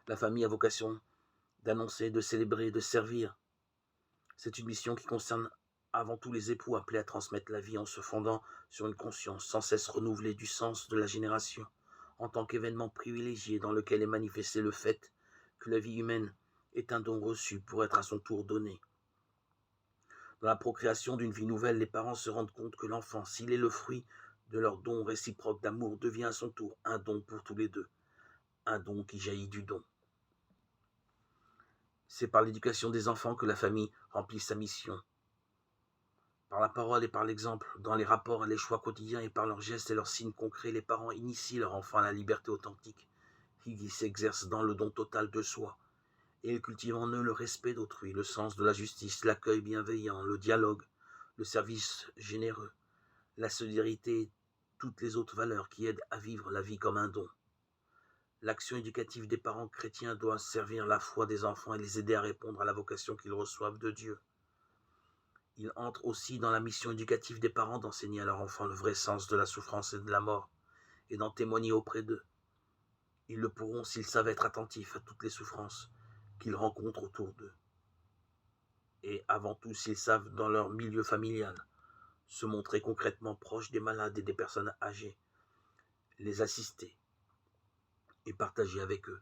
La famille a vocation d'annoncer, de célébrer, de servir. C'est une mission qui concerne avant tout les époux appelés à transmettre la vie en se fondant sur une conscience sans cesse renouvelée du sens de la génération, en tant qu'événement privilégié dans lequel est manifesté le fait que la vie humaine est un don reçu pour être à son tour donné. Dans la procréation d'une vie nouvelle, les parents se rendent compte que l'enfant, s'il est le fruit de leur don réciproque d'amour, devient à son tour un don pour tous les deux, un don qui jaillit du don. C'est par l'éducation des enfants que la famille remplit sa mission. Par la parole et par l'exemple, dans les rapports et les choix quotidiens et par leurs gestes et leurs signes concrets, les parents initient leur enfant à la liberté authentique, qui s'exerce dans le don total de soi, et ils cultivent en eux le respect d'autrui, le sens de la justice, l'accueil bienveillant, le dialogue, le service généreux, la solidarité et toutes les autres valeurs qui aident à vivre la vie comme un don. L'action éducative des parents chrétiens doit servir la foi des enfants et les aider à répondre à la vocation qu'ils reçoivent de Dieu. Il entre aussi dans la mission éducative des parents d'enseigner à leurs enfants le vrai sens de la souffrance et de la mort, et d'en témoigner auprès d'eux. Ils le pourront s'ils savent être attentifs à toutes les souffrances qu'ils rencontrent autour d'eux. Et avant tout, s'ils savent, dans leur milieu familial, se montrer concrètement proches des malades et des personnes âgées, les assister et partager avec eux